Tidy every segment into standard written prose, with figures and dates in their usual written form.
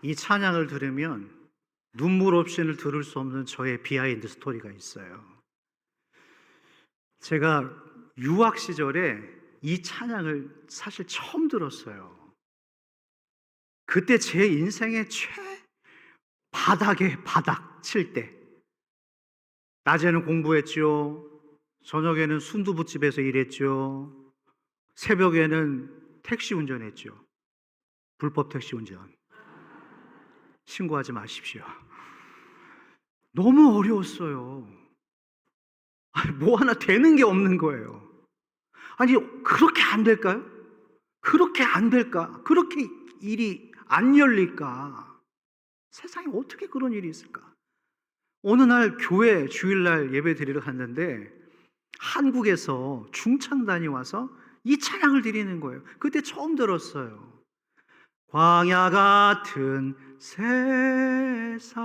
이 찬양을 들으면 눈물 없이는 들을 수 없는 저의 비하인드 스토리가 있어요. 제가 유학 시절에 이 찬양을 사실 처음 들었어요. 그때 제 인생의 바닥에 바닥 칠 때, 낮에는 공부했죠. 저녁에는 순두부집에서 일했죠. 새벽에는 택시 운전했죠. 불법 택시 운전. 신고하지 마십시오. 너무 어려웠어요. 뭐 하나 되는 게 없는 거예요. 아니, 그렇게 안 될까요? 그렇게 안 될까? 그렇게 일이 안 열릴까? 세상에 어떻게 그런 일이 있을까? 어느 날 교회 주일날 예배 드리러 갔는데 한국에서 중창단이 와서 이 찬양을 드리는 거예요. 그때 처음 들었어요. 광야 같은 세상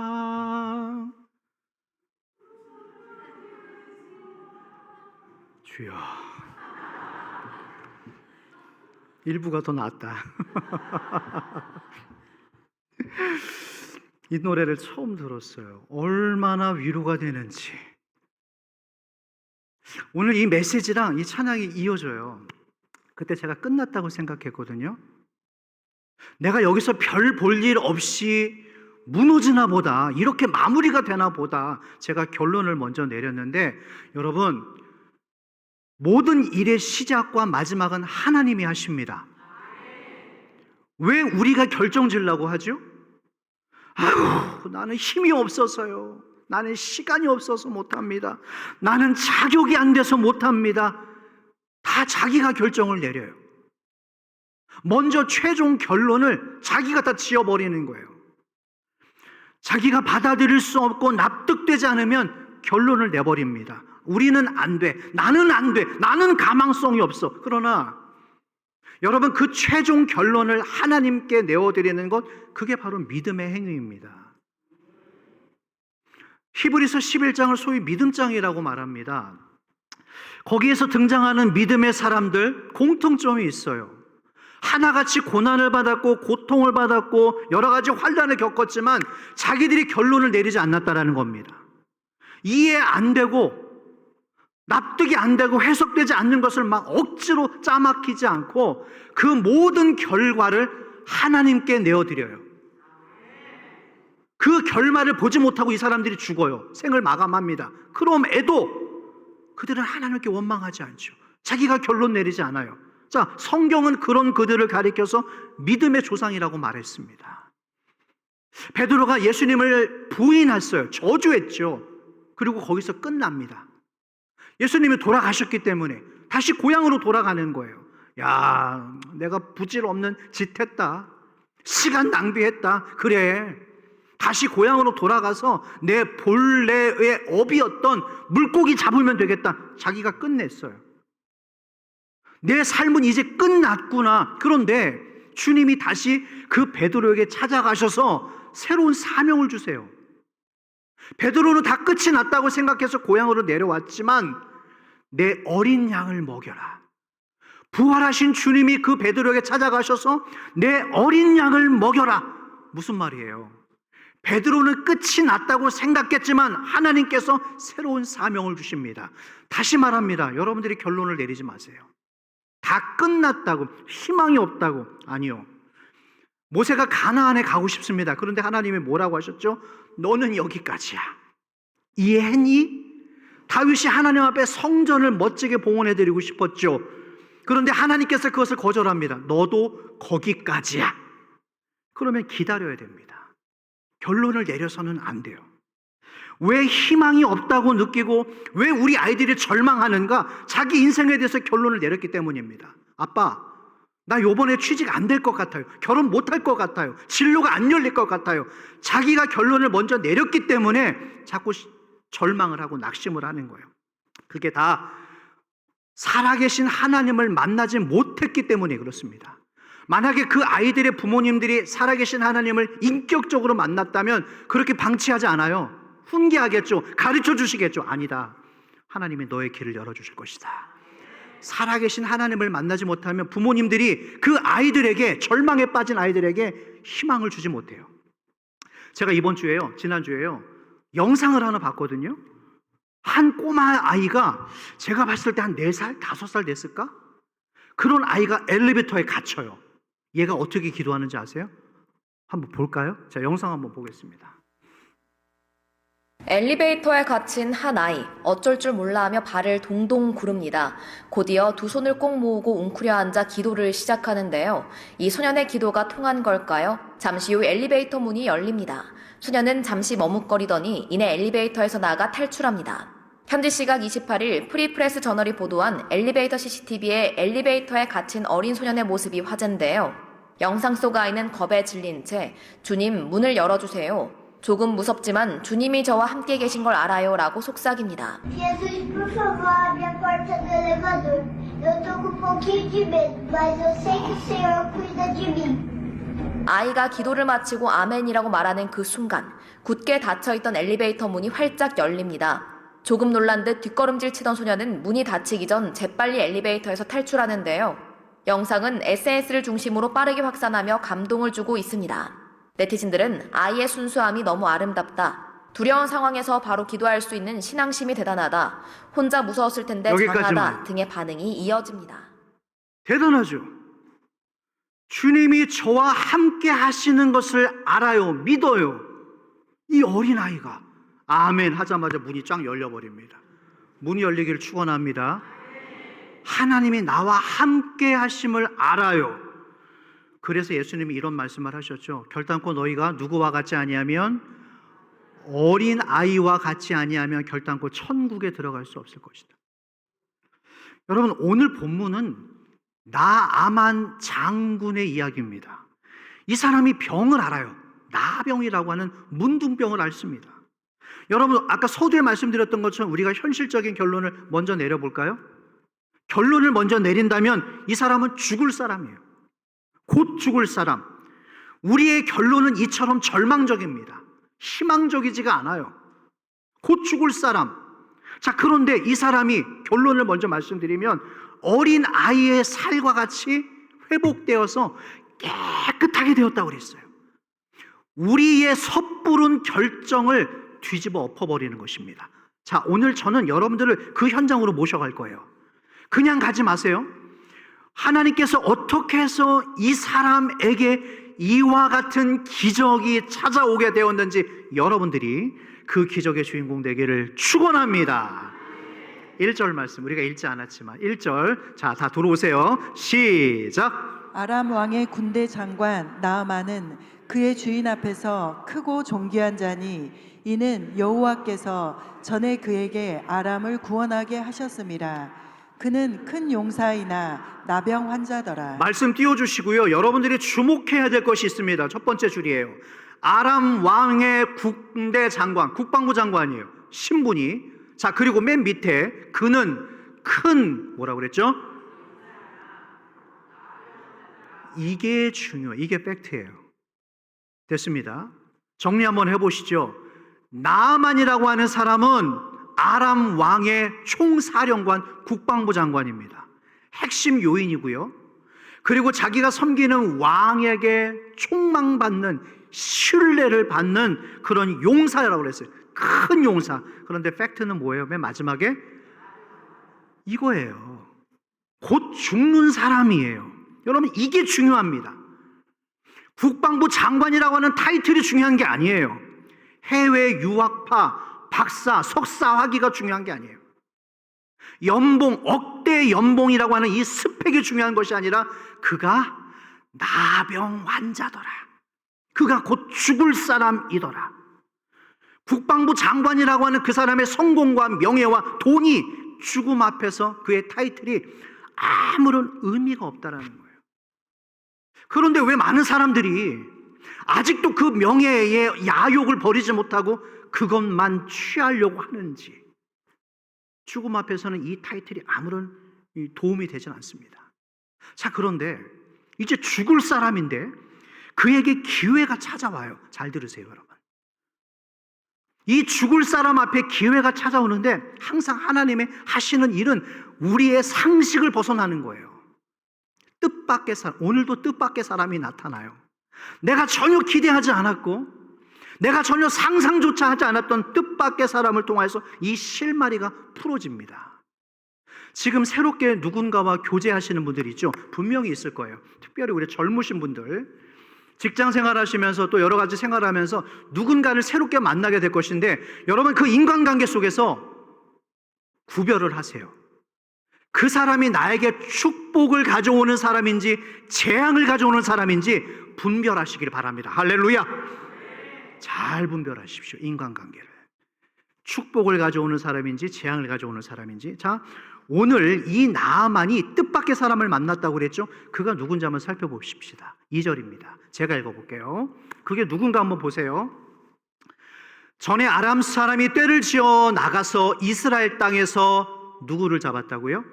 주여. 일부가 더 낫다. 이 노래를 처음 들었어요. 얼마나 위로가 되는지. 오늘 이 메시지랑 이 찬양이 이어져요. 그때 제가 끝났다고 생각했거든요. 내가 여기서 별 볼 일 없이 무너지나 보다, 이렇게 마무리가 되나 보다, 제가 결론을 먼저 내렸는데, 여러분, 모든 일의 시작과 마지막은 하나님이 하십니다. 왜 우리가 결정지으려고 하죠? 아유, 나는 힘이 없어서요. 나는 시간이 없어서 못합니다. 나는 자격이 안 돼서 못합니다. 다 자기가 결정을 내려요. 먼저 최종 결론을 자기가 다 지어버리는 거예요. 자기가 받아들일 수 없고 납득되지 않으면 결론을 내버립니다. 우리는 안 돼. 나는 안 돼. 나는 가망성이 없어. 그러나 여러분, 그 최종 결론을 하나님께 내어드리는 것, 그게 바로 믿음의 행위입니다. 히브리서 11장을 소위 믿음장이라고 말합니다. 거기에서 등장하는 믿음의 사람들 공통점이 있어요. 하나같이 고난을 받았고 고통을 받았고 여러 가지 환난을 겪었지만 자기들이 결론을 내리지 않았다라는 겁니다. 이해 안 되고 납득이 안 되고 해석되지 않는 것을 막 억지로 짜막히지 않고 그 모든 결과를 하나님께 내어드려요. 그 결말을 보지 못하고 이 사람들이 죽어요. 생을 마감합니다. 그럼에도 그들은 하나님께 원망하지 않죠. 자기가 결론 내리지 않아요. 자, 성경은 그런 그들을 가리켜서 믿음의 조상이라고 말했습니다. 베드로가 예수님을 부인했어요. 저주했죠. 그리고 거기서 끝납니다. 예수님이 돌아가셨기 때문에 다시 고향으로 돌아가는 거예요. 야, 내가 부질없는 짓 했다. 시간 낭비했다. 그래, 다시 고향으로 돌아가서 내 본래의 업이었던 물고기 잡으면 되겠다. 자기가 끝냈어요. 내 삶은 이제 끝났구나. 그런데 주님이 다시 그 베드로에게 찾아가셔서 새로운 사명을 주세요. 베드로는 다 끝이 났다고 생각해서 고향으로 내려왔지만 내 어린 양을 먹여라. 부활하신 주님이 그 베드로에게 찾아가셔서 내 어린 양을 먹여라. 무슨 말이에요? 베드로는 끝이 났다고 생각했지만 하나님께서 새로운 사명을 주십니다. 다시 말합니다. 여러분들이 결론을 내리지 마세요. 다 끝났다고, 희망이 없다고. 아니요. 모세가 가나안에 가고 싶습니다. 그런데 하나님이 뭐라고 하셨죠? 너는 여기까지야. 이해했니? 다윗이 하나님 앞에 성전을 멋지게 봉헌해드리고 싶었죠. 그런데 하나님께서 그것을 거절합니다. 너도 거기까지야. 그러면 기다려야 됩니다. 결론을 내려서는 안 돼요. 왜 희망이 없다고 느끼고 왜 우리 아이들이 절망하는가? 자기 인생에 대해서 결론을 내렸기 때문입니다. 아빠, 나 요번에 취직 안 될 것 같아요. 결혼 못 할 것 같아요. 진로가 안 열릴 것 같아요. 자기가 결론을 먼저 내렸기 때문에 자꾸 절망을 하고 낙심을 하는 거예요. 그게 다 살아계신 하나님을 만나지 못했기 때문에 그렇습니다. 만약에 그 아이들의 부모님들이 살아계신 하나님을 인격적으로 만났다면 그렇게 방치하지 않아요. 훈계하겠죠. 가르쳐 주시겠죠. 아니다. 하나님이 너의 길을 열어주실 것이다. 살아계신 하나님을 만나지 못하면 부모님들이 그 아이들에게, 절망에 빠진 아이들에게 희망을 주지 못해요. 제가 이번 주에요, 지난주에요, 영상을 하나 봤거든요. 한 꼬마 아이가 제가 봤을 때 한 4살, 5살 됐을까? 그런 아이가 엘리베이터에 갇혀요. 얘가 어떻게 기도하는지 아세요? 한번 볼까요? 자, 영상 한번 보겠습니다. 엘리베이터에 갇힌 한 아이, 어쩔 줄 몰라 하며 발을 동동 구릅니다. 곧이어 두 손을 꼭 모으고 웅크려 앉아 기도를 시작하는데요. 이 소년의 기도가 통한 걸까요? 잠시 후 엘리베이터 문이 열립니다. 소년은 잠시 머뭇거리더니 이내 엘리베이터에서 나가 탈출합니다. 현지 시각 28일 프리프레스 저널이 보도한 엘리베이터 CCTV에 엘리베이터에 갇힌 어린 소년의 모습이 화제인데요. 영상 속 아이는 겁에 질린 채 주님 문을 열어주세요. 조금 무섭지만 주님이 저와 함께 계신 걸 알아요 라고 속삭입니다. Jesus, por favor, abre a porta do elevador. Eu tô com um pouquinho de medo, mas eu sei que o Senhor cuida de mim. 아이가 기도를 마치고 아멘이라고 말하는 그 순간 굳게 닫혀있던 엘리베이터 문이 활짝 열립니다. 조금 놀란 듯 뒷걸음질 치던 소년은 문이 닫히기 전 재빨리 엘리베이터에서 탈출하는데요. 영상은 SNS를 중심으로 빠르게 확산하며 감동을 주고 있습니다. 네티즌들은 아이의 순수함이 너무 아름답다. 두려운 상황에서 바로 기도할 수 있는 신앙심이 대단하다. 혼자 무서웠을 텐데 장하다 등의 반응이 이어집니다. 대단하죠. 주님이 저와 함께 하시는 것을 알아요, 믿어요. 이 어린아이가 아멘 하자마자 문이 쫙 열려버립니다. 문이 열리기를 축원합니다. 하나님이 나와 함께 하심을 알아요. 그래서 예수님이 이런 말씀을 하셨죠. 결단코 너희가 누구와 같지 아니하면, 어린 아이와 같지 아니하면 결단코 천국에 들어갈 수 없을 것이다. 여러분, 오늘 본문은 나아만 장군의 이야기입니다. 이 사람이 병을 알아요. 나병이라고 하는 문둥병을 앓습니다. 여러분, 아까 서두에 말씀드렸던 것처럼 우리가 현실적인 결론을 먼저 내려볼까요? 결론을 먼저 내린다면 이 사람은 죽을 사람이에요. 곧 죽을 사람. 우리의 결론은 이처럼 절망적입니다. 희망적이지가 않아요. 곧 죽을 사람. 자, 그런데 이 사람이, 결론을 먼저 말씀드리면, 어린 아이의 살과 같이 회복되어서 깨끗하게 되었다고 그랬어요. 우리의 섣부른 결정을 뒤집어 엎어버리는 것입니다. 자, 오늘 저는 여러분들을 그 현장으로 모셔갈 거예요. 그냥 가지 마세요. 하나님께서 어떻게 해서 이 사람에게 이와 같은 기적이 찾아오게 되었는지 여러분들이 그 기적의 주인공 되기를 축원합니다. 1절 말씀 우리가 읽지 않았지만 1절, 자, 다 들어오세요. 시작. 아람 왕의 군대 장관 나아만은 그의 주인 앞에서 크고 존귀한 자니 이는 여호와께서 전에 그에게 아람을 구원하게 하셨음이라. 그는 큰 용사이나 나병 환자더라. 말씀 띄워주시고요. 여러분들이 주목해야 될 것이 있습니다. 첫 번째 줄이에요. 아람 왕의 군대 장관, 국방부 장관이에요. 신분이. 자, 그리고 맨 밑에 그는 큰 뭐라고 그랬죠? 이게 중요해요. 이게 팩트예요. 됐습니다. 정리 한번 해보시죠. 나아만이라고 하는 사람은 아람 왕의 총사령관, 국방부 장관입니다. 핵심 요인이고요. 그리고 자기가 섬기는 왕에게 총망받는, 신뢰를 받는 그런 용사라고 그랬어요. 큰 용사. 그런데 팩트는 뭐예요? 맨 마지막에 이거예요. 곧 죽는 사람이에요. 여러분, 이게 중요합니다. 국방부 장관이라고 하는 타이틀이 중요한 게 아니에요. 해외 유학파, 박사, 석사 학위가 중요한 게 아니에요. 연봉, 억대 연봉이라고 하는 이 스펙이 중요한 것이 아니라 그가 나병 환자더라. 그가 곧 죽을 사람이더라. 국방부 장관이라고 하는 그 사람의 성공과 명예와 돈이 죽음 앞에서 그의 타이틀이 아무런 의미가 없다라는 거예요. 그런데 왜 많은 사람들이 아직도 그 명예의 야욕을 버리지 못하고 그것만 취하려고 하는지. 죽음 앞에서는 이 타이틀이 아무런 도움이 되진 않습니다. 자, 그런데 이제 죽을 사람인데 그에게 기회가 찾아와요. 잘 들으세요, 여러분. 이 죽을 사람 앞에 기회가 찾아오는데 항상 하나님의 하시는 일은 우리의 상식을 벗어나는 거예요. 뜻밖의 사람, 오늘도 뜻밖의 사람이 나타나요. 내가 전혀 기대하지 않았고 내가 전혀 상상조차 하지 않았던 뜻밖의 사람을 통해서 이 실마리가 풀어집니다. 지금 새롭게 누군가와 교제하시는 분들이 있죠. 분명히 있을 거예요. 특별히 우리 젊으신 분들, 직장 생활하시면서 또 여러 가지 생활하면서 누군가를 새롭게 만나게 될 것인데, 여러분 그 인간관계 속에서 구별을 하세요. 그 사람이 나에게 축복을 가져오는 사람인지 재앙을 가져오는 사람인지 분별하시길 바랍니다. 할렐루야. 잘 분별하십시오. 인간관계를. 축복을 가져오는 사람인지 재앙을 가져오는 사람인지. 자, 오늘 이 나아만이 뜻밖의 사람을 만났다고 그랬죠. 그가 누군지 한번 살펴보십시다. 2절입니다. 제가 읽어볼게요. 그게 누군가 한번 보세요. 전에 아람 사람이 떼를 지어 나가서 이스라엘 땅에서 누구를 잡았다고요?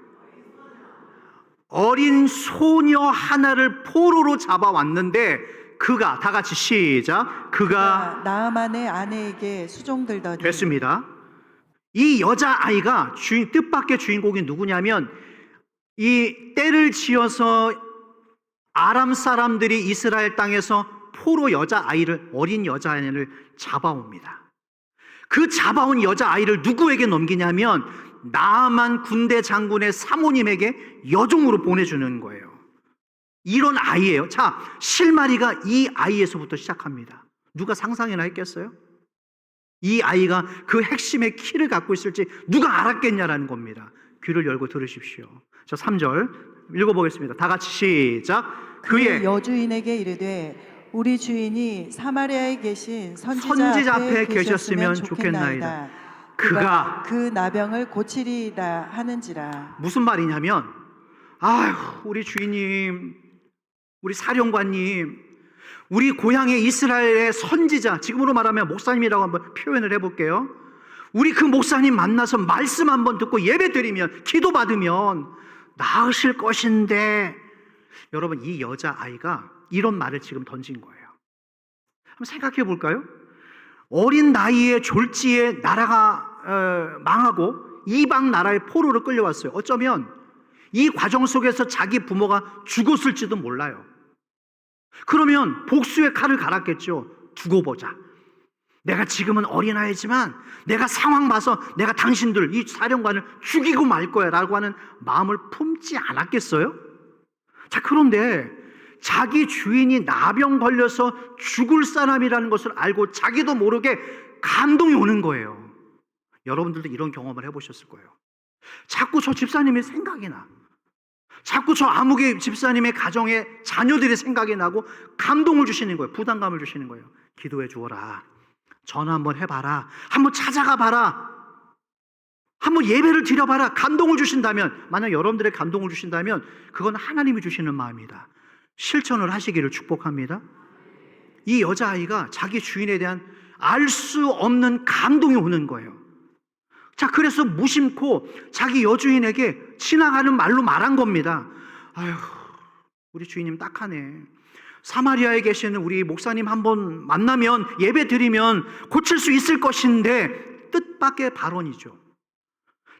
어린 소녀 하나를 포로로 잡아왔는데, 그가, 다 같이 시작, 그가 나아만의 아내에게 수종들더니. 됐습니다. 이 여자아이가 뜻밖의 주인공이 누구냐면, 이 떼를 지어서 아람 사람들이 이스라엘 땅에서 포로 여자아이를, 어린 여자아이를 잡아옵니다. 그 잡아온 여자아이를 누구에게 넘기냐면 나아만 군대 장군의 사모님에게 여종으로 보내주는 거예요. 이런 아이예요. 자, 실마리가 이 아이에서부터 시작합니다. 누가 상상이나 했겠어요? 이 아이가 그 핵심의 키를 갖고 있을지 누가 알았겠냐라는 겁니다. 귀를 열고 들으십시오. 자, 3절 읽어보겠습니다. 다 같이 시작. 그의 여주인에게 이르되 우리 주인이 사마리아에 계신 선지자 앞에 계셨으면 좋겠나이다. 그가 그 나병을 고치리이다 하는지라. 무슨 말이냐면, 아휴, 우리 주인님, 우리 사령관님, 우리 고향의 이스라엘의 선지자, 지금으로 말하면 목사님이라고 한번 표현을 해볼게요. 우리 그 목사님 만나서 말씀 한번 듣고 예배 드리면, 기도 받으면 나으실 것인데. 여러분, 이 여자아이가 이런 말을 지금 던진 거예요. 한번 생각해 볼까요? 어린 나이에 졸지에 나라가 망하고 이방 나라의 포로로 끌려왔어요. 어쩌면 이 과정 속에서 자기 부모가 죽었을지도 몰라요. 그러면 복수의 칼을 갈았겠죠. 두고 보자. 내가 지금은 어린아이지만 내가 상황 봐서 내가 당신들, 이 사령관을 죽이고 말 거야 라고 하는 마음을 품지 않았겠어요? 자, 그런데 자기 주인이 나병 걸려서 죽을 사람이라는 것을 알고 자기도 모르게 감동이 오는 거예요. 여러분들도 이런 경험을 해보셨을 거예요. 자꾸 저 집사님의 생각이 나. 자꾸 저 아무개 집사님의 가정의 자녀들의 생각이 나고 감동을 주시는 거예요. 부담감을 주시는 거예요. 기도해 주어라. 전화 한번 해봐라. 한번 찾아가 봐라. 한번 예배를 드려봐라. 감동을 주신다면, 만약 여러분들의 감동을 주신다면 그건 하나님이 주시는 마음이다. 실천을 하시기를 축복합니다. 이 여자아이가 자기 주인에 대한 알 수 없는 감동이 오는 거예요. 자, 그래서 무심코 자기 여주인에게 지나가는 말로 말한 겁니다. 아휴, 우리 주인님 딱하네. 사마리아에 계시는 우리 목사님 한번 만나면, 예배 드리면 고칠 수 있을 것인데. 뜻밖의 발언이죠.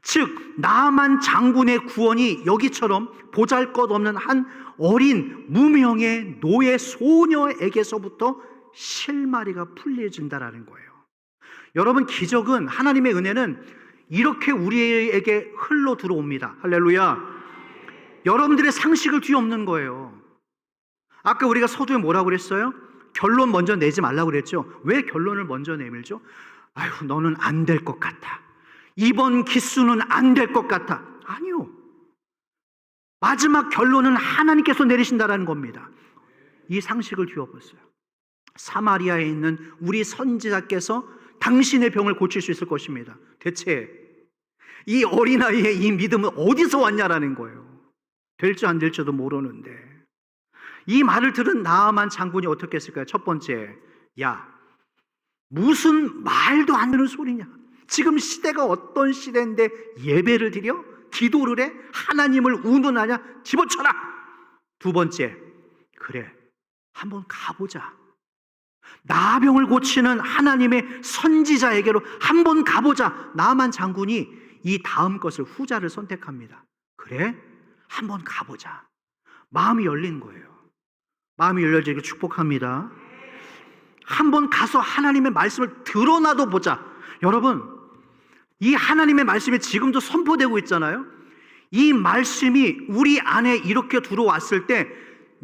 즉 나아만 장군의 구원이 여기처럼 보잘것없는 한 어린 무명의 노예 소녀에게서부터 실마리가 풀려진다라는 거예요. 여러분, 기적은, 하나님의 은혜는 이렇게 우리에게 흘러 들어옵니다. 할렐루야. 여러분들의 상식을 뒤엎는 거예요. 아까 우리가 서두에 뭐라고 그랬어요? 결론 먼저 내지 말라고 그랬죠. 왜 결론을 먼저 내밀죠? 아휴, 너는 안 될 것 같아. 이번 기수는 안 될 것 같아. 아니요. 마지막 결론은 하나님께서 내리신다라는 겁니다. 이 상식을 뒤엎었어요. 사마리아에 있는 우리 선지자께서 당신의 병을 고칠 수 있을 것입니다. 대체 이 어린아이의 이 믿음은 어디서 왔냐라는 거예요. 될지 안 될지도 모르는데. 이 말을 들은 나아만 장군이 어떻게 했을까요? 첫 번째, 야, 무슨 말도 안 되는 소리냐. 지금 시대가 어떤 시대인데 예배를 드려? 기도를 해? 하나님을 운운하냐? 집어쳐라. 두 번째, 그래, 한번 가보자. 나병을 고치는 하나님의 선지자에게로 한번 가보자. 나아만 장군이 이 다음 것을, 후자를 선택합니다. 그래, 한번 가보자. 마음이 열린 거예요. 마음이 열려지길 축복합니다. 한번 가서 하나님의 말씀을 드러나도 보자. 여러분, 이 하나님의 말씀이 지금도 선포되고 있잖아요. 이 말씀이 우리 안에 이렇게 들어왔을 때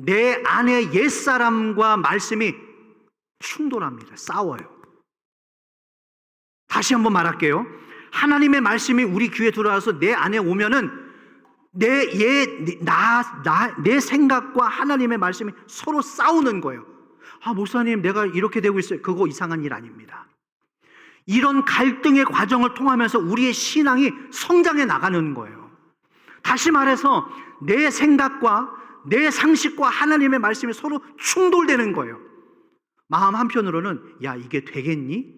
내 안에 옛사람과 말씀이 충돌합니다. 싸워요. 다시 한번 말할게요. 하나님의 말씀이 우리 귀에 들어와서 내 안에 오면은 내 생각과 하나님의 말씀이 서로 싸우는 거예요. 아, 목사님, 내가 이렇게 되고 있어요. 그거 이상한 일 아닙니다. 이런 갈등의 과정을 통하면서 우리의 신앙이 성장해 나가는 거예요. 다시 말해서 내 생각과 내 상식과 하나님의 말씀이 서로 충돌되는 거예요. 마음 한편으로는 야, 이게 되겠니?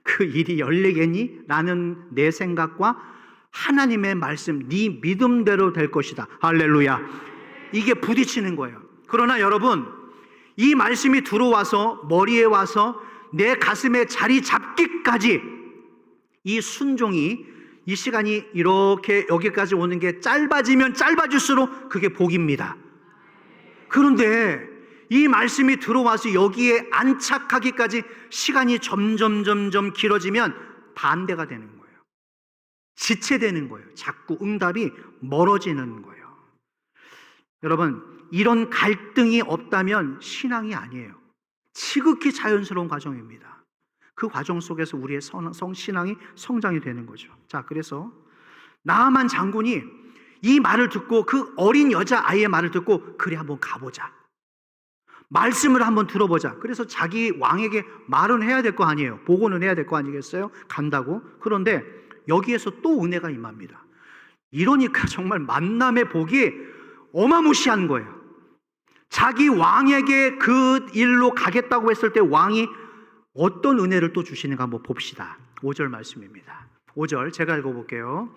그 일이 열리겠니? 라는 내 생각과 하나님의 말씀, 네 믿음대로 될 것이다. 할렐루야. 이게 부딪히는 거예요. 그러나 여러분, 이 말씀이 들어와서 머리에 와서 내 가슴에 자리 잡기까지 이 순종이, 이 시간이 이렇게 여기까지 오는 게 짧아지면 짧아질수록 그게 복입니다. 그런데 이 말씀이 들어와서 여기에 안착하기까지 시간이 점점 길어지면 반대가 되는 거예요. 지체되는 거예요. 자꾸 응답이 멀어지는 거예요. 여러분, 이런 갈등이 없다면 신앙이 아니에요. 지극히 자연스러운 과정입니다. 그 과정 속에서 우리의 신앙이 성장이 되는 거죠. 자, 그래서 나아만 장군이 이 말을 듣고, 그 어린 여자아이의 말을 듣고, 그래 한번 가보자, 말씀을 한번 들어보자. 그래서 자기 왕에게 말은 해야 될 거 아니에요. 보고는 해야 될 거 아니겠어요? 간다고. 그런데 여기에서 또 은혜가 임합니다. 이러니까 정말 만남의 복이 어마무시한 거예요. 자기 왕에게 그 일로 가겠다고 했을 때 왕이 어떤 은혜를 또 주시는가 한번 봅시다. 5절 말씀입니다. 5절 제가 읽어볼게요.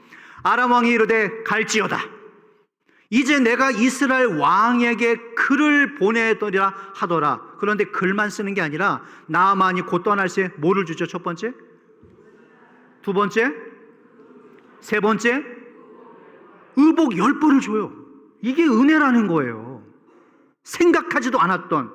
아람 왕이 이르되 갈지어다. 이제 내가 이스라엘 왕에게 글을 보내더라 하더라. 그런데 글만 쓰는 게 아니라 나아만이 곧 떠날 새 뭐를 주죠? 첫 번째, 두 번째, 세 번째, 의복 10벌을 줘요. 이게 은혜라는 거예요. 생각하지도 않았던.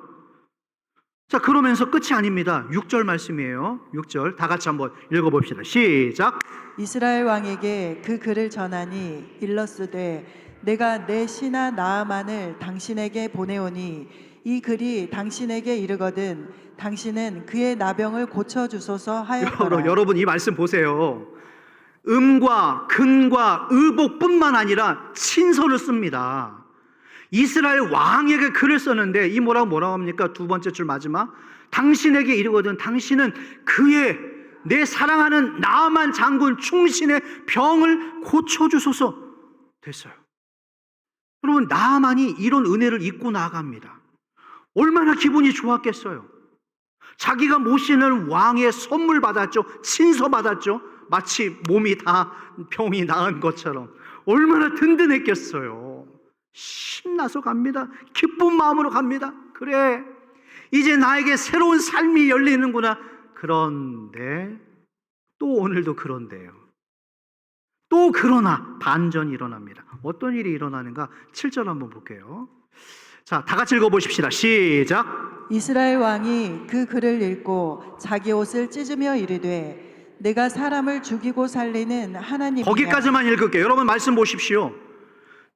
자, 그러면서 끝이 아닙니다. 6절 말씀이에요. 6절 다 같이 한번 읽어봅시다. 시작. 이스라엘 왕에게 그 글을 전하니 일러스되 내가 내 신하 나아만을 당신에게 보내오니 이 글이 당신에게 이르거든 당신은 그의 나병을 고쳐주소서 하였더라. 여러분, 이 말씀 보세요. 음과 근과 의복뿐만 아니라 친서를 씁니다. 이스라엘 왕에게 글을 썼는데 이 뭐라고 합니까? 두 번째 줄 마지막. 당신에게 이르거든 당신은 그의, 내 사랑하는 나아만 장군 충신의 병을 고쳐주소서 됐어요. 여러분, 나아만이 이런 은혜를 입고 나아갑니다. 얼마나 기분이 좋았겠어요. 자기가 모시는 왕의 선물 받았죠. 친서 받았죠. 마치 몸이 다 병이 나은 것처럼 얼마나 든든했겠어요. 신나서 갑니다. 기쁜 마음으로 갑니다. 그래, 이제 나에게 새로운 삶이 열리는구나. 그런데 또 오늘도 그런데요. 또 그러나 반전이 일어납니다. 어떤 일이 일어나는가? 7절 한번 볼게요. 자, 다 같이 읽어보십시다. 시작. 이스라엘 왕이 그 글을 읽고 자기 옷을 찢으며 이르되 내가 사람을 죽이고 살리는 하나님이냐. 거기까지만 읽을게요. 여러분 말씀 보십시오.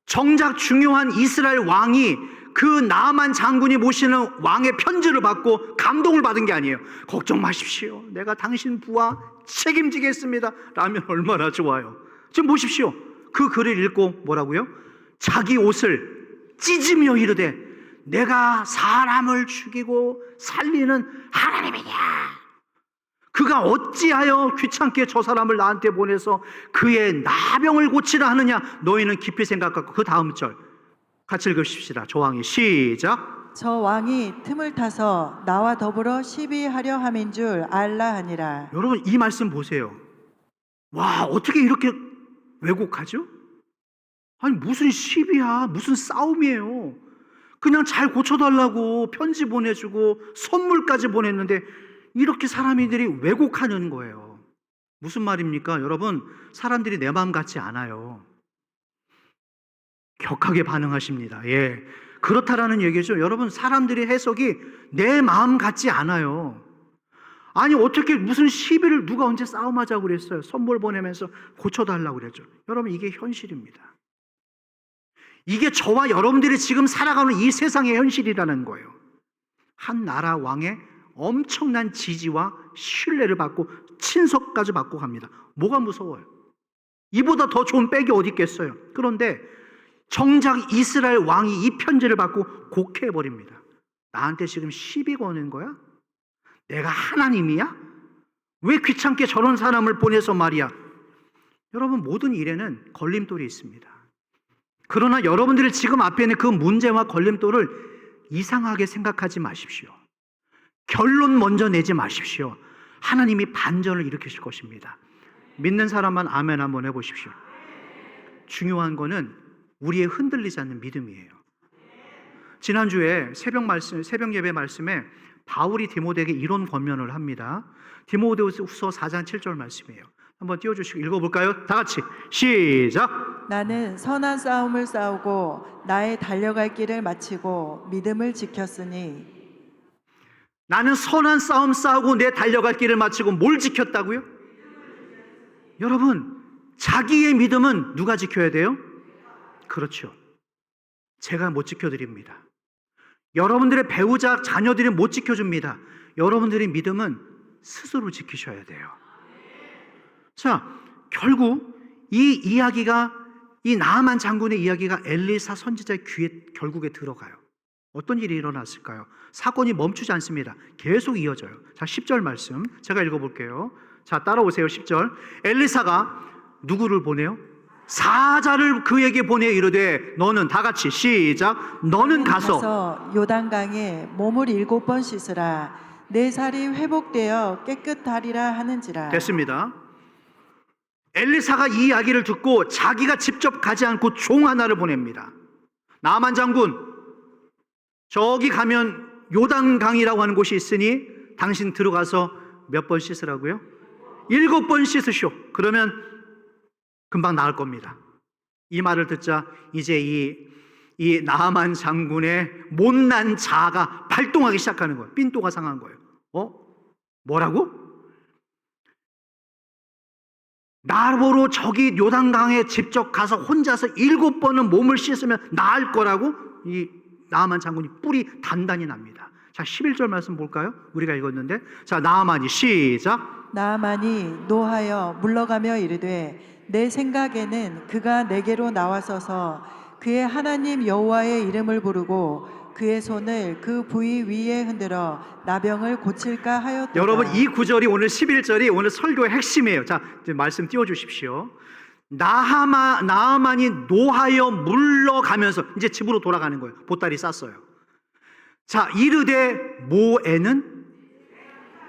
정작 중요한 이스라엘 왕이 그 나아만 장군이 모시는 왕의 편지를 받고 감동을 받은 게 아니에요. 걱정 마십시오. 내가 당신 부하 책임지겠습니다. 라면 얼마나 좋아요. 지금 보십시오. 그 글을 읽고 뭐라고요? 자기 옷을 찢으며 이르되 내가 사람을 죽이고 살리는 하나님이냐. 그가 어찌하여 귀찮게 저 사람을 나한테 보내서 그의 나병을 고치라 하느냐. 너희는 깊이 생각하고. 그 다음 절 같이 읽으십시다. 저 왕이 시작. 저 왕이 틈을 타서 나와 더불어 시비하려 함인 줄 알라 하니라. 여러분, 이 말씀 보세요. 와, 어떻게 이렇게 왜곡하죠? 아니, 무슨 시비야, 무슨 싸움이에요. 그냥 잘 고쳐달라고 편지 보내주고 선물까지 보냈는데 이렇게 사람들이 왜곡하는 거예요. 무슨 말입니까? 여러분, 사람들이 내 마음 같지 않아요. 격하게 반응하십니다. 예, 그렇다라는 얘기죠. 여러분, 사람들의 해석이 내 마음 같지 않아요. 아니 어떻게 무슨 시비를 누가 언제 싸움하자고 그랬어요. 선물 보내면서 고쳐달라고 그랬죠. 여러분 이게 현실입니다. 이게 저와 여러분들이 지금 살아가는 이 세상의 현실이라는 거예요. 한 나라 왕의 엄청난 지지와 신뢰를 받고 친서까지 받고 갑니다. 뭐가 무서워요? 이보다 더 좋은 백이 어디 있겠어요? 그런데 정작 이스라엘 왕이 이 편지를 받고 곡해버립니다. 나한테 지금 시비 거는 거야? 내가 하나님이야? 왜 귀찮게 저런 사람을 보내서 말이야? 여러분 모든 일에는 걸림돌이 있습니다. 그러나 여러분들이 지금 앞에 있는 그 문제와 걸림돌을 이상하게 생각하지 마십시오. 결론 먼저 내지 마십시오. 하나님이 반전을 일으키실 것입니다. 믿는 사람만 아멘 한번 해보십시오. 중요한 거는 우리의 흔들리지 않는 믿음이에요. 지난주에 새벽 예배 말씀에 바울이 디모데에게 이런 권면을 합니다. 디모데후서 4장 7절 말씀이에요. 한번 띄워주시고 읽어볼까요? 다 같이 시작. 나는 선한 싸움을 싸우고 나의 달려갈 길을 마치고 믿음을 지켰으니. 나는 선한 싸움 싸우고 내 달려갈 길을 마치고 뭘 지켰다고요? 여러분 자기의 믿음은 누가 지켜야 돼요? 그렇죠. 제가 못 지켜드립니다. 여러분들의 배우자, 자녀들이 못 지켜줍니다. 여러분들의 믿음은 스스로 지키셔야 돼요. 자, 결국 이 이야기가, 이 나아만 장군의 이야기가 엘리사 선지자의 귀에 결국에 들어가요. 어떤 일이 일어났을까요? 사건이 멈추지 않습니다. 계속 이어져요. 자, 10절 말씀 제가 읽어볼게요. 자, 따라오세요. 10절. 엘리사가 누구를 보내요? 사자를 그에게 보내 이르되 너는, 다 같이 시작, 너는 가서 요단강에 몸을 7번 씻으라. 내 살이 회복되어 깨끗하리라 하는지라. 됐습니다. 엘리사가 이 이야기를 듣고 자기가 직접 가지 않고 종 하나를 보냅니다. 나만 장군, 저기 가면 요단강이라고 하는 곳이 있으니 당신 들어가서 몇 번 씻으라고요? 7번 씻으시오. 그러면 금방 나을 겁니다. 이 말을 듣자 이제 이 나아만 장군의 못난 자아가 발동하기 시작하는 거예요. 삔또가 상한 거예요. 뭐라고? 나보러 저기 요단강에 직접 가서 혼자서 7번은 몸을 씻으면 나을 거라고? 이 나아만 장군이 뿔이 단단히 납니다. 자, 11절 말씀 볼까요? 우리가 읽었는데, 자, 나아만이 시작. 나아만이 노하여 물러가며 이르되 내 생각에는 그가 내게로 나와서서 그의 하나님 여호와의 이름을 부르고 그의 손을 그 부위 위에 흔들어 나병을 고칠까 하였다. 여러분 이 구절이 오늘 11절이 오늘 설교의 핵심이에요. 자, 이제 말씀 띄워주십시오. 나아만이 노하여 물러가면서 이제 집으로 돌아가는 거예요. 보따리 쌌어요. 자, 이르되 뭐에는,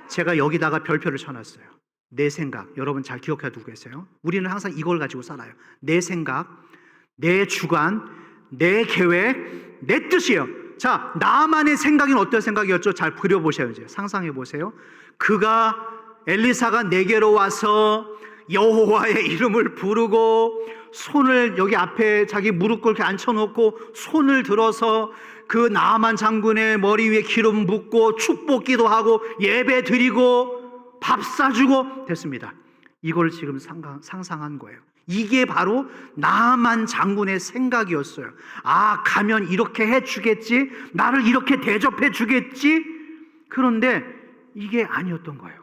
제가 여기다가 별표를 쳐놨어요. 내 생각. 여러분 잘 기억해 두고 계세요. 우리는 항상 이걸 가지고 살아요. 내 생각, 내 주관, 내 계획, 내 뜻이에요. 자, 나만의 생각은 어떤 생각이었죠? 잘 그려보세요. 이제 상상해 보세요. 엘리사가 내게로 와서 여호와의 이름을 부르고 손을 여기 앞에 자기 무릎 꿇게 앉혀놓고 손을 들어서 그 나아만 장군의 머리 위에 기름 붓고 축복기도 하고 예배 드리고 밥 사주고 됐습니다. 이걸 지금 상상한 거예요. 이게 바로 나아만 장군의 생각이었어요. 아, 가면 이렇게 해주겠지, 나를 이렇게 대접해 주겠지. 그런데 이게 아니었던 거예요.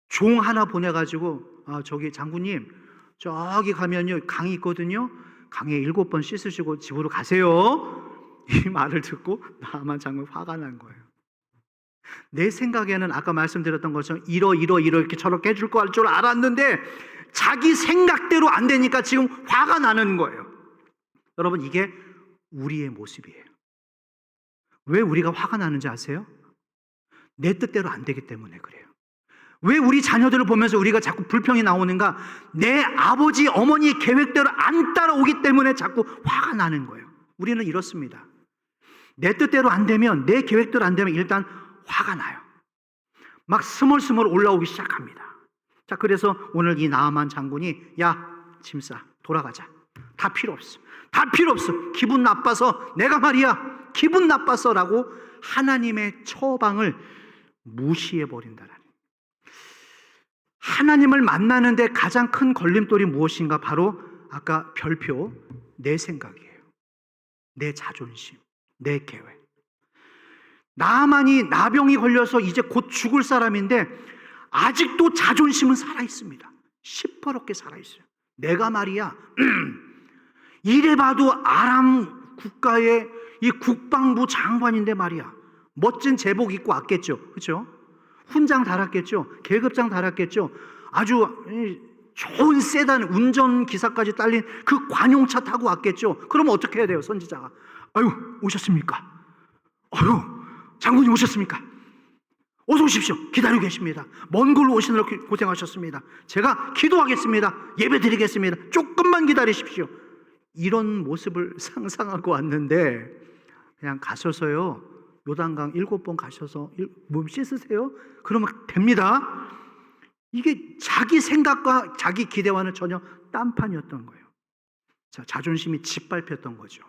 종 하나 보내가지고 저기 장군님 저기 가면요 강이 있거든요. 강에 7번 씻으시고 집으로 가세요. 이 말을 듣고 나아만 장군 화가 난 거예요. 내 생각에는 아까 말씀드렸던 것처럼 이렇게 저렇게 해줄 거 할 줄 알았는데 자기 생각대로 안 되니까 지금 화가 나는 거예요. 여러분 이게 우리의 모습이에요. 왜 우리가 화가 나는지 아세요? 내 뜻대로 안 되기 때문에 그래요. 왜 우리 자녀들을 보면서 우리가 자꾸 불평이 나오는가? 내 아버지 어머니의 계획대로 안 따라오기 때문에 자꾸 화가 나는 거예요. 우리는 이렇습니다. 내 뜻대로 안 되면, 내 계획대로 안 되면 일단 화가 나요. 막 스멀스멀 올라오기 시작합니다. 자, 그래서 오늘 이 나아만 장군이 야, 짐 싸, 돌아가자. 다 필요 없어. 다 필요 없어. 기분 나빠서, 내가 말이야, 기분 나빠서라고 하나님의 처방을 무시해 버린다라는. 하나님을 만나는데 가장 큰 걸림돌이 무엇인가? 바로 아까 별표, 내 생각이에요. 내 자존심, 내 계획. 나만이 나병이 걸려서 이제 곧 죽을 사람인데 아직도 자존심은 살아있습니다. 시퍼렇게 살아있어요. 내가 말이야 이래봐도 아람 국가의 이 국방부 장관인데 말이야, 멋진 제복 입고 왔겠죠. 그렇죠? 훈장 달았겠죠. 계급장 달았겠죠. 아주 좋은 세단 운전기사까지 딸린 그 관용차 타고 왔겠죠. 그러면 어떻게 해야 돼요? 선지자가 아유 오셨습니까? 아유 장군님 오셨습니까? 어서 오십시오. 기다리고 계십니다. 먼 걸로 오시느라 고생하셨습니다. 제가 기도하겠습니다. 예배 드리겠습니다. 조금만 기다리십시오. 이런 모습을 상상하고 왔는데 그냥 가셔서요, 요단강 7번 가셔서 몸 씻으세요. 그러면 됩니다. 이게 자기 생각과 자기 기대와는 전혀 딴판이었던 거예요. 자, 자존심이 짓밟혔던 거죠.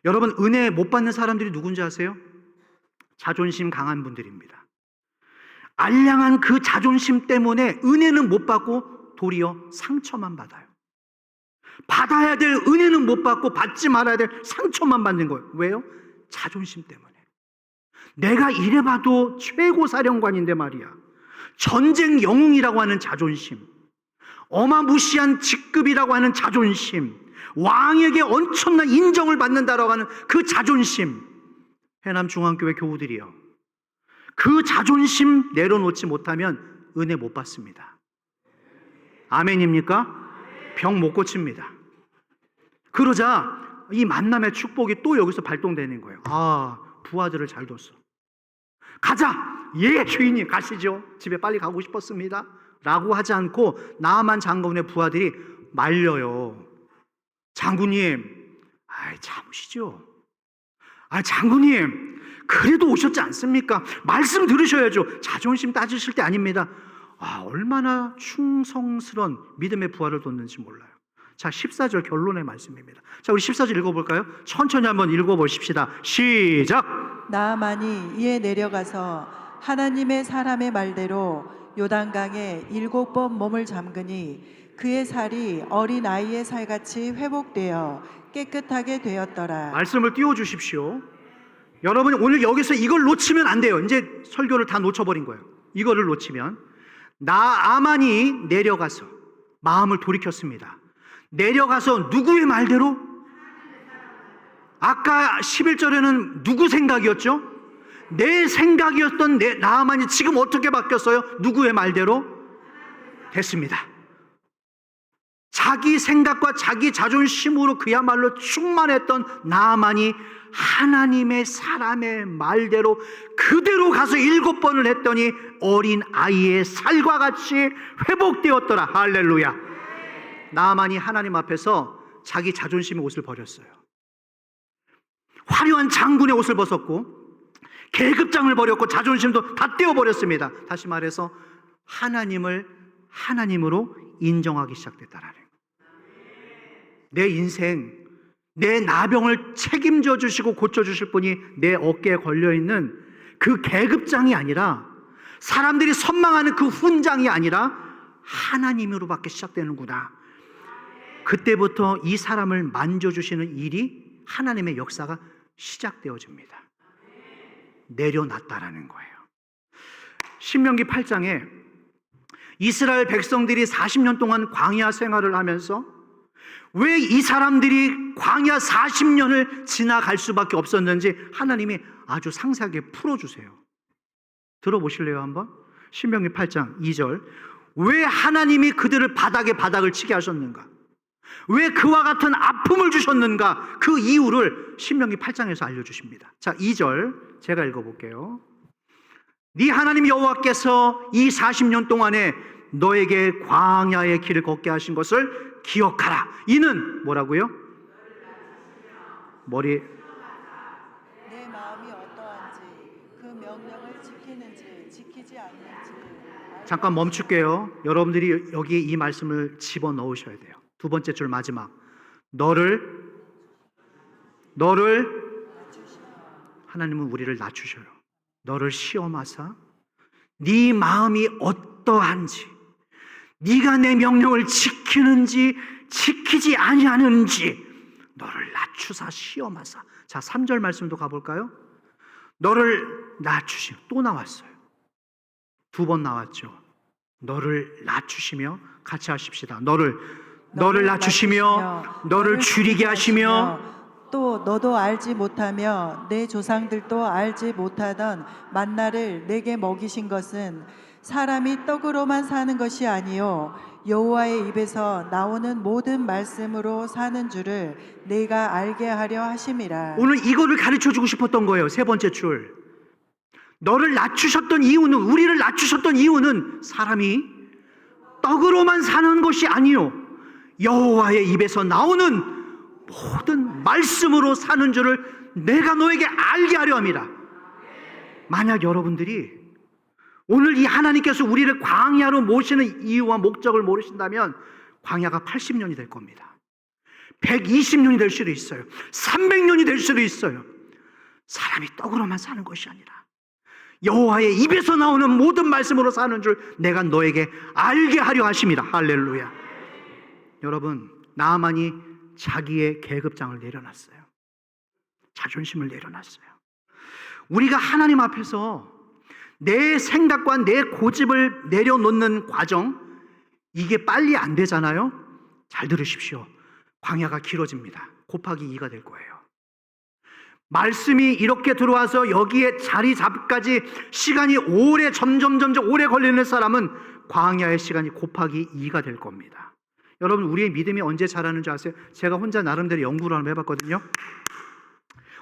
여러분, 은혜 못 받는 사람들이 누군지 아세요? 자존심 강한 분들입니다. 알량한 그 자존심 때문에 은혜는 못 받고 도리어 상처만 받아요. 받아야 될 은혜는 못 받고 받지 말아야 될 상처만 받는 거예요. 왜요? 자존심 때문에. 내가 이래봐도 최고 사령관인데 말이야, 전쟁 영웅이라고 하는 자존심, 어마무시한 직급이라고 하는 자존심, 왕에게 엄청난 인정을 받는다라고 하는 그 자존심. 해남중앙교회 교우들이요, 그 자존심 내려놓지 못하면 은혜 못 받습니다. 아멘입니까? 병 못 고칩니다. 그러자 이 만남의 축복이 또 여기서 발동되는 거예요. 아, 부하들을 잘 뒀어. 가자! 예, 주인님 가시죠. 집에 빨리 가고 싶었습니다. 라고 하지 않고 나만 장군의 부하들이 말려요. 장군님, 참으시죠. 장군님, 그래도 오셨지 않습니까? 말씀 들으셔야죠. 자존심 따지실 때 아닙니다. 얼마나 충성스러운 믿음의 부하를 뒀는지 몰라요. 자, 14절 결론의 말씀입니다. 자, 우리 14절 읽어볼까요? 천천히 한번 읽어보십시다. 시작! 나아만이 이에 내려가서 하나님의 사람의 말대로 요단강에 7번 몸을 잠그니 그의 살이 어린 아이의 살같이 회복되어 깨끗하게 되었더라. 말씀을 띄워주십시오. 여러분, 오늘 여기서 이걸 놓치면 안 돼요. 이제 설교를 다 놓쳐버린 거예요. 이거를 놓치면. 나아만이 내려가서 마음을 돌이켰습니다. 내려가서 누구의 말대로? 아까 11절에는 누구 생각이었죠? 내 생각이었던 나아만이 지금 어떻게 바뀌었어요? 누구의 말대로? 됐습니다. 자기 생각과 자기 자존심으로 그야말로 충만했던 나아만이 하나님의 사람의 말대로 그대로 가서 7번을 했더니 어린 아이의 살과 같이 회복되었더라. 할렐루야. 나아만이 하나님 앞에서 자기 자존심의 옷을 버렸어요. 화려한 장군의 옷을 벗었고 계급장을 버렸고 자존심도 다 떼어버렸습니다. 다시 말해서 하나님을 하나님으로 인정하기 시작됐다라는 거예요. 내 인생, 내 나병을 책임져 주시고 고쳐주실 분이 내 어깨에 걸려있는 그 계급장이 아니라, 사람들이 선망하는 그 훈장이 아니라 하나님으로밖에 시작되는구나. 그때부터 이 사람을 만져주시는 일이, 하나님의 역사가 시작되어집니다. 내려놨다라는 거예요. 신명기 8장에 이스라엘 백성들이 40년 동안 광야 생활을 하면서 왜 이 사람들이 광야 40년을 지나갈 수밖에 없었는지 하나님이 아주 상세하게 풀어주세요. 들어보실래요 한번? 신명기 8장 2절. 왜 하나님이 그들을 바닥을 치게 하셨는가? 왜 그와 같은 아픔을 주셨는가? 그 이유를 신명기 8장에서 알려주십니다. 자, 2절 제가 읽어볼게요. 네 하나님 여호와께서 이 40년 동안에 너에게 광야의 길을 걷게 하신 것을 기억하라. 이는 뭐라고요? 머리. 내 마음이 어떠한지 그 명령을 지키는지 지키지 않는지. 잠깐 멈출게요. 여러분들이 여기 이 말씀을 집어넣으셔야 돼요. 두 번째 줄 마지막. 너를 하나님은 우리를 낮추셔요. 너를 시험하사 네 마음이 어떠한지 네가 내 명령을 지키는지 지키지 아니하는지 너를 낮추사 시험하사. 자, 3절 말씀도 가볼까요? 너를 낮추시며. 또 나왔어요. 2번 나왔죠. 너를 낮추시며. 같이 하십시다. 너를 낮추시며 너를 줄이게 하시며 또 너도 알지 못하며 내 조상들도 알지 못하던 만나를 내게 먹이신 것은 사람이 떡으로만 사는 것이 아니요 여호와의 입에서 나오는 모든 말씀으로 사는 줄을 내가 알게 하려 하심이라. 오늘 이거를 가르쳐주고 싶었던 거예요. 세 번째 줄. 너를 낮추셨던 이유는, 우리를 낮추셨던 이유는 사람이 떡으로만 사는 것이 아니요 여호와의 입에서 나오는 모든 말씀으로 사는 줄을 내가 너에게 알게 하려 합니다. 만약 여러분들이 오늘 이 하나님께서 우리를 광야로 모시는 이유와 목적을 모르신다면 광야가 80년이 될 겁니다. 120년이 될 수도 있어요. 300년이 될 수도 있어요. 사람이 떡으로만 사는 것이 아니라 여호와의 입에서 나오는 모든 말씀으로 사는 줄 내가 너에게 알게 하려 하십니다. 할렐루야. 여러분, 나아만이 자기의 계급장을 내려놨어요. 자존심을 내려놨어요. 우리가 하나님 앞에서 내 생각과 내 고집을 내려놓는 과정, 이게 빨리 안 되잖아요. 잘 들으십시오. 광야가 길어집니다. 곱하기 2가 될 거예요. 말씀이 이렇게 들어와서 여기에 자리 잡기까지 시간이 점점 오래 걸리는 사람은 광야의 시간이 곱하기 2가 될 겁니다. 여러분, 우리의 믿음이 언제 자라는 줄 아세요? 제가 혼자 나름대로 연구를 한번 해봤거든요.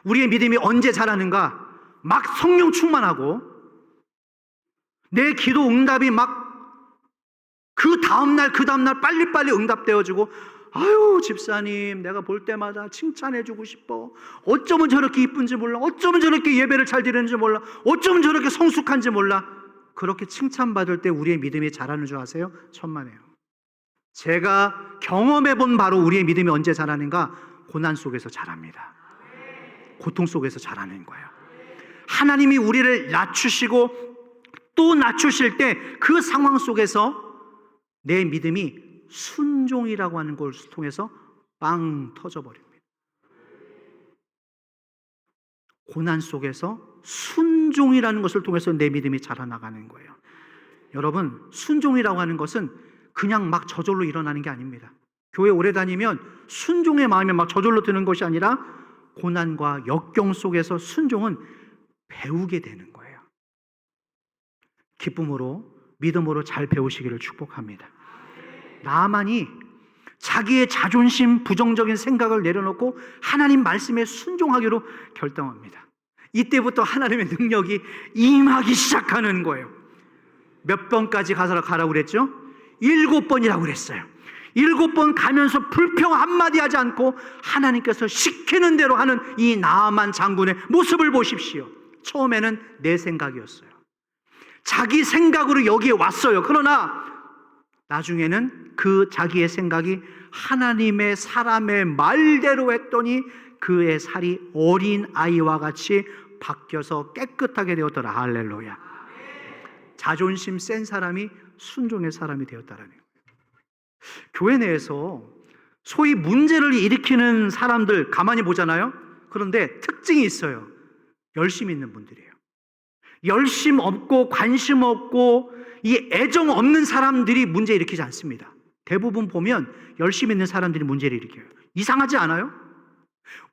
우리의 믿음이 언제 자라는가? 막 성령 충만하고 내 기도 응답이 막 그 다음날 빨리빨리 응답되어지고, 아유 집사님 내가 볼 때마다 칭찬해주고 싶어. 어쩌면 저렇게 이쁜지 몰라. 어쩌면 저렇게 예배를 잘 드리는지 몰라. 어쩌면 저렇게 성숙한지 몰라. 그렇게 칭찬받을 때 우리의 믿음이 자라는 줄 아세요? 천만에요. 제가 경험해본 바로 우리의 믿음이 언제 자라는가? 고난 속에서 자랍니다. 고통 속에서 자라는 거예요. 하나님이 우리를 낮추시고 또 낮추실 때 그 상황 속에서 내 믿음이 순종이라고 하는 걸 통해서 빵 터져버립니다. 고난 속에서 순종이라는 것을 통해서 내 믿음이 자라나가는 거예요. 여러분, 순종이라고 하는 것은 그냥 막 저절로 일어나는 게 아닙니다. 교회 오래 다니면 순종의 마음이 막 저절로 드는 것이 아니라 고난과 역경 속에서 순종은 배우게 되는 거예요. 기쁨으로, 믿음으로 잘 배우시기를 축복합니다. 나아만이 자기의 자존심, 부정적인 생각을 내려놓고 하나님 말씀에 순종하기로 결정합니다. 이때부터 하나님의 능력이 임하기 시작하는 거예요. 몇 번까지 가라고 그랬죠? 7번이라고 그랬어요. 7번 가면서 불평 한마디 하지 않고 하나님께서 시키는 대로 하는 이 나아만 장군의 모습을 보십시오. 처음에는 내 생각이었어요. 자기 생각으로 여기에 왔어요. 그러나 나중에는 그 자기의 생각이 하나님의 사람의 말대로 했더니 그의 살이 어린 아이와 같이 바뀌어서 깨끗하게 되었더라. 할렐루야. 자존심 센 사람이 순종의 사람이 되었다라는 거예요. 교회 내에서 소위 문제를 일으키는 사람들 가만히 보잖아요. 그런데 특징이 있어요. 열심 있는 분들이에요. 열심 없고 관심 없고 이 애정 없는 사람들이 문제 일으키지 않습니다. 대부분 보면 열심 있는 사람들이 문제를 일으켜요. 이상하지 않아요?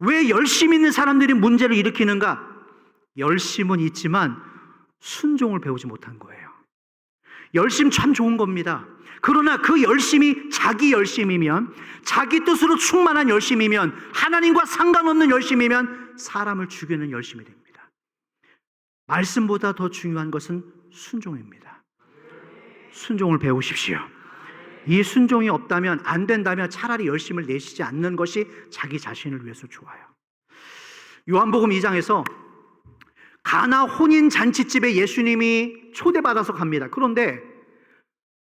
왜 열심 있는 사람들이 문제를 일으키는가? 열심은 있지만 순종을 배우지 못한 거예요. 열심 참 좋은 겁니다. 그러나 그 열심이 자기 열심이면, 자기 뜻으로 충만한 열심이면, 하나님과 상관없는 열심이면 사람을 죽이는 열심이 됩니다. 말씀보다 더 중요한 것은 순종입니다. 순종을 배우십시오. 이 순종이 없다면, 안 된다면 차라리 열심을 내시지 않는 것이 자기 자신을 위해서 좋아요. 요한복음 2장에서 가나 혼인 잔치집에 예수님이 초대받아서 갑니다. 그런데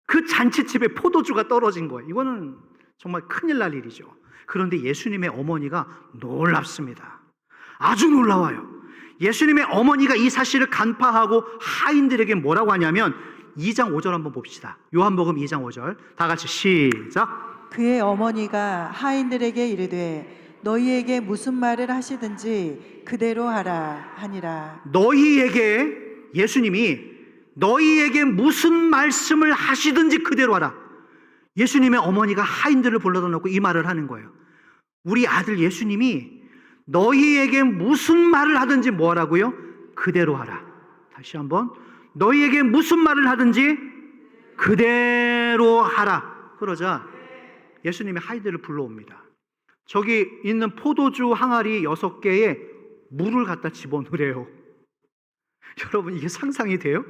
그 잔치집에 포도주가 떨어진 거예요. 이거는 정말 큰일 날 일이죠. 그런데 예수님의 어머니가 놀랍습니다. 아주 놀라워요. 예수님의 어머니가 이 사실을 간파하고 하인들에게 뭐라고 하냐면 2장 5절 한번 봅시다. 요한복음 2장 5절. 다 같이 시작. 그의 어머니가 하인들에게 이르되 너희에게 무슨 말을 하시든지 그대로 하라 하니라. 너희에게, 예수님이 너희에게 무슨 말씀을 하시든지 그대로 하라. 예수님의 어머니가 하인들을 불러다 놓고 이 말을 하는 거예요. 우리 아들 예수님이 너희에게 무슨 말을 하든지 뭐 하라고요? 그대로 하라. 다시 한번, 너희에게 무슨 말을 하든지 그대로 하라. 그러자 예수님이 하인들을 불러옵니다. 저기 있는 포도주 항아리 6개에 물을 갖다 집어넣으래요. 여러분, 이게 상상이 돼요?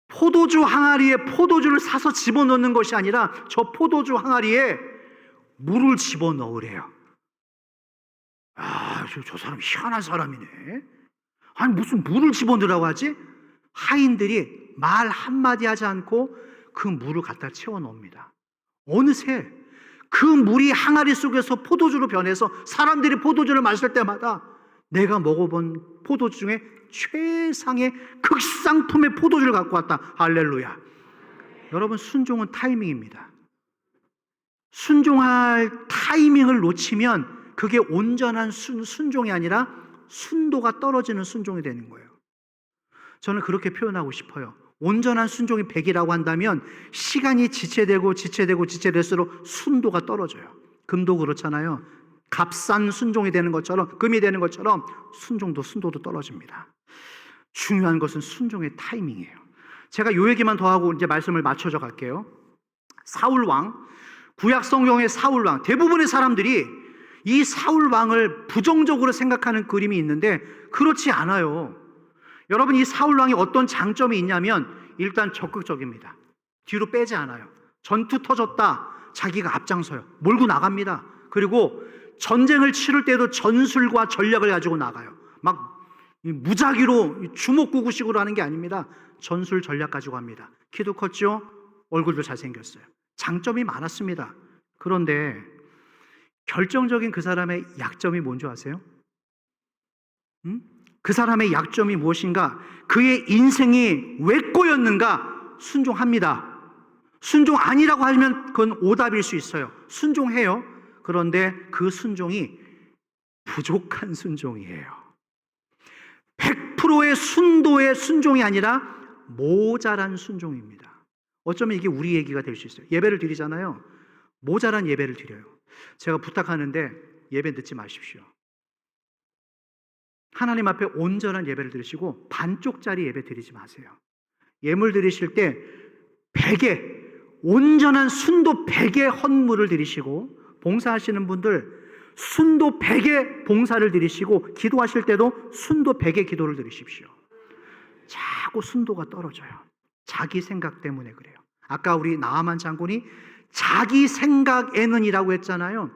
포도주 항아리에 포도주를 사서 집어넣는 것이 아니라 저 포도주 항아리에 물을 집어넣으래요. 아, 저 사람 희한한 사람이네. 아니, 무슨 물을 집어넣으라고 하지? 하인들이 말 한마디 하지 않고 그 물을 갖다 채워 넣습니다. 어느새 그 물이 항아리 속에서 포도주로 변해서 사람들이 포도주를 마실 때마다 내가 먹어본 포도주 중에 최상의 극상품의 포도주를 갖고 왔다. 할렐루야. 여러분, 순종은 타이밍입니다. 순종할 타이밍을 놓치면 그게 온전한 순종이 아니라 순도가 떨어지는 순종이 되는 거예요. 저는 그렇게 표현하고 싶어요. 온전한 순종이 100이라고 한다면 시간이 지체될수록 순도가 떨어져요. 금도 그렇잖아요. 값싼 순종이 되는 것처럼, 금이 되는 것처럼 순도도 떨어집니다. 중요한 것은 순종의 타이밍이에요. 제가 요 얘기만 더 하고 이제 말씀을 맞춰져 갈게요. 사울 왕, 구약 성경의 사울 왕, 대부분의 사람들이 이 사울 왕을 부정적으로 생각하는 그림이 있는데 그렇지 않아요. 여러분, 이 사울 왕이 어떤 장점이 있냐면 일단 적극적입니다. 뒤로 빼지 않아요. 전투 터졌다, 자기가 앞장서요. 몰고 나갑니다. 그리고 전쟁을 치를 때도 전술과 전략을 가지고 나가요. 막 무작위로 주먹구구식으로 하는 게 아닙니다. 전술 전략 가지고 합니다. 키도 컸죠? 얼굴도 잘생겼어요. 장점이 많았습니다. 그런데 결정적인 그 사람의 약점이 뭔지 아세요? 그 사람의 약점이 무엇인가? 그의 인생이 왜 꼬였는가? 순종합니다. 순종 아니라고 하면 그건 오답일 수 있어요. 순종해요. 그런데 그 순종이 부족한 순종이에요. 100%의 순도의 순종이 아니라 모자란 순종입니다. 어쩌면 이게 우리 얘기가 될 수 있어요. 예배를 드리잖아요. 모자란 예배를 드려요. 제가 부탁하는데 예배 늦지 마십시오. 하나님 앞에 온전한 예배를 드리시고 반쪽짜리 예배 드리지 마세요. 예물 드리실 때 100의 온전한 순도 100의 헌물을 드리시고, 봉사하시는 분들 순도 100의 봉사를 드리시고, 기도하실 때도 순도 100의 기도를 드리십시오. 자꾸 순도가 떨어져요. 자기 생각 때문에 그래요. 아까 우리 나아만 장군이 자기 생각에는 이라고 했잖아요.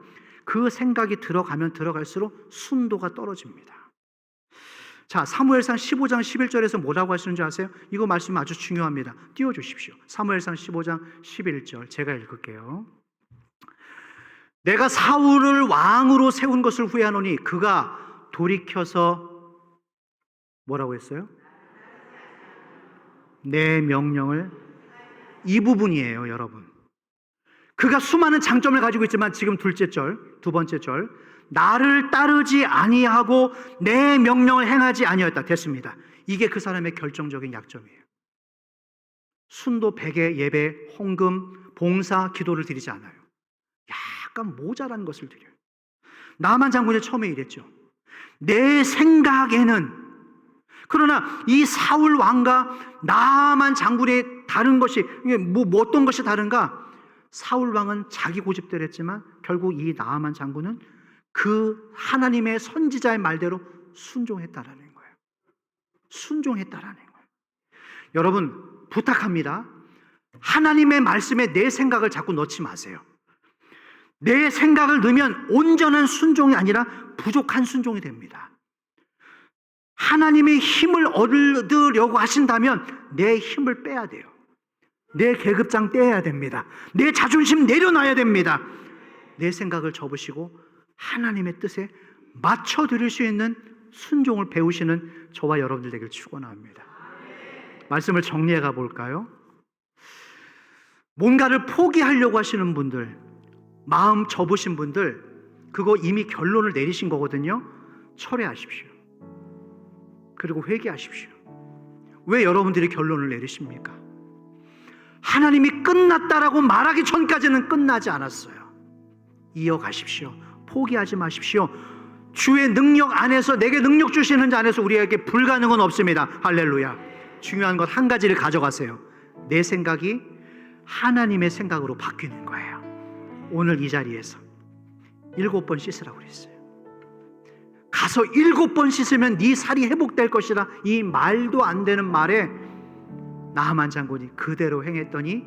그 생각이 들어가면 들어갈수록 순도가 떨어집니다. 자, 사무엘상 15장 11절에서 뭐라고 하시는지 아세요? 이거 말씀 아주 중요합니다. 띄워주십시오. 사무엘상 15장 11절 제가 읽을게요. 내가 사울을 왕으로 세운 것을 후회하노니 그가 돌이켜서 뭐라고 했어요? 내 명령을, 이 부분이에요, 여러분. 그가 수많은 장점을 가지고 있지만 지금 둘째 절, 두 번째 절, 나를 따르지 아니하고 내 명령을 행하지 아니하였다. 됐습니다. 이게 그 사람의 결정적인 약점이에요. 순도 100의 예배, 헌금, 봉사, 기도를 드리지 않아요. 약간 모자란 것을 드려요. 나만 장군이 처음에 이랬죠. 내 생각에는. 그러나 이 사울 왕과 나만 장군의 다른 것이, 어떤 것이 다른가? 사울 왕은 자기 고집대로 했지만 결국 이 나아만 장군은 그 하나님의 선지자의 말대로 순종했다라는 거예요. 순종했다라는 거예요. 여러분, 부탁합니다. 하나님의 말씀에 내 생각을 자꾸 넣지 마세요. 내 생각을 넣으면 온전한 순종이 아니라 부족한 순종이 됩니다. 하나님의 힘을 얻으려고 하신다면 내 힘을 빼야 돼요. 내 계급장 떼야 됩니다. 내 자존심 내려놔야 됩니다. 내 생각을 접으시고 하나님의 뜻에 맞춰 드릴 수 있는 순종을 배우시는 저와 여러분들 되길 축원합니다. 말씀을 정리해 가 볼까요? 뭔가를 포기하려고 하시는 분들, 마음 접으신 분들, 그거 이미 결론을 내리신 거거든요. 철회하십시오. 그리고 회개하십시오. 왜 여러분들이 결론을 내리십니까? 하나님이 끝났다라고 말하기 전까지는 끝나지 않았어요. 이어가십시오. 포기하지 마십시오. 주의 능력 안에서, 내게 능력 주시는 자 안에서 우리에게 불가능은 없습니다. 할렐루야. 중요한 것 한 가지를 가져가세요. 내 생각이 하나님의 생각으로 바뀌는 거예요. 오늘 이 자리에서 7번 씻으라고 그랬어요. 가서 7번 씻으면 네 살이 회복될 것이라, 이 말도 안 되는 말에 나하만 장군이 그대로 행했더니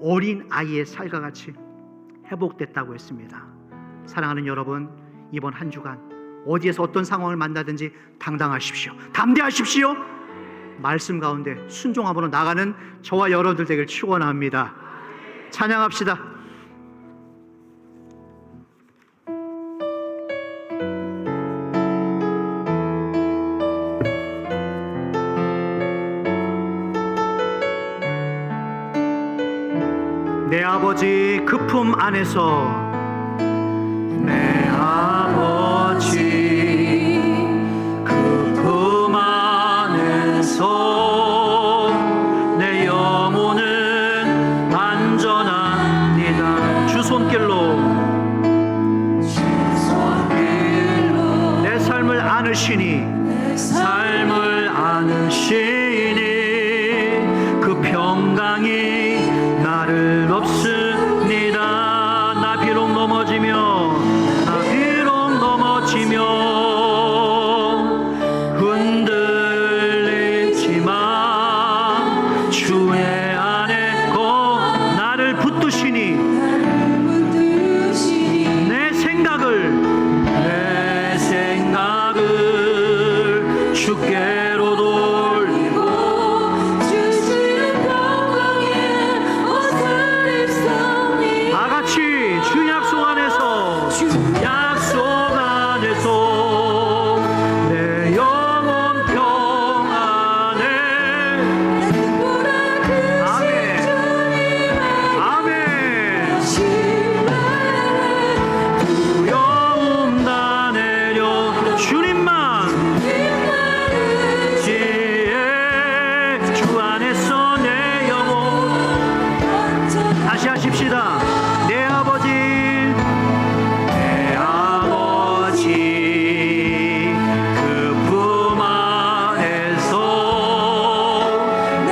어린 아이의 살과 같이 회복됐다고 했습니다. 사랑하는 여러분, 이번 한 주간 어디에서 어떤 상황을 만나든지 당당하십시오. 담대하십시오. 말씀 가운데 순종함으로 나가는 저와 여러분들 되길 축원합니다. 찬양합시다. 내 아버지 그 품 안에서, 내 아버지 그 품 안에서 내 영혼은 안전합니다. 주 손길로 내 삶을 안으시니, 삶을 안으시니 그 평강이 나를 없습니다. 나 비록 넘어지며 흔들리지만 주의 안에 거 나를 붙드시니, 내 생각을 주께로 돌리고 다 같이 주 약속 안에서, 약속 안에서 내 영혼 평안에. 아멘. 아멘. 두려움 다 내려 주님만 지혜, 주 안에서 내 영혼. 다시 하십시다. 내 아버지, 내 아버지 그 품 안에서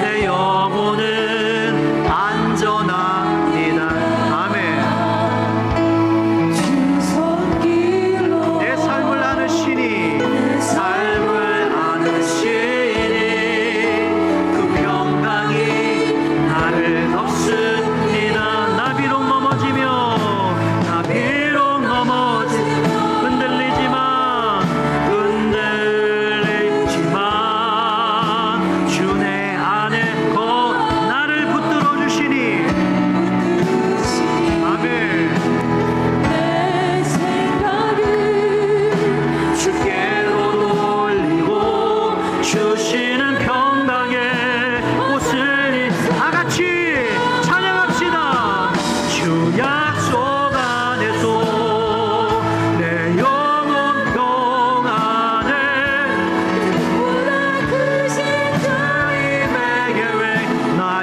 내 영혼은 안전합니다. 아멘. 내 삶을 안으시니, 삶을 안으시니 그 평강이 나를 덮습니다. 나 비록 넘어지며, 나 비록 흔들리지만 주 내 안에 거 나를 붙들어 주시니. 아멘. 주께로 돌리고 주시는 평강의 옷을 다 같이 찬양합시다. 주 약속 안에서 내 영혼 평안에, 주님의 계획 나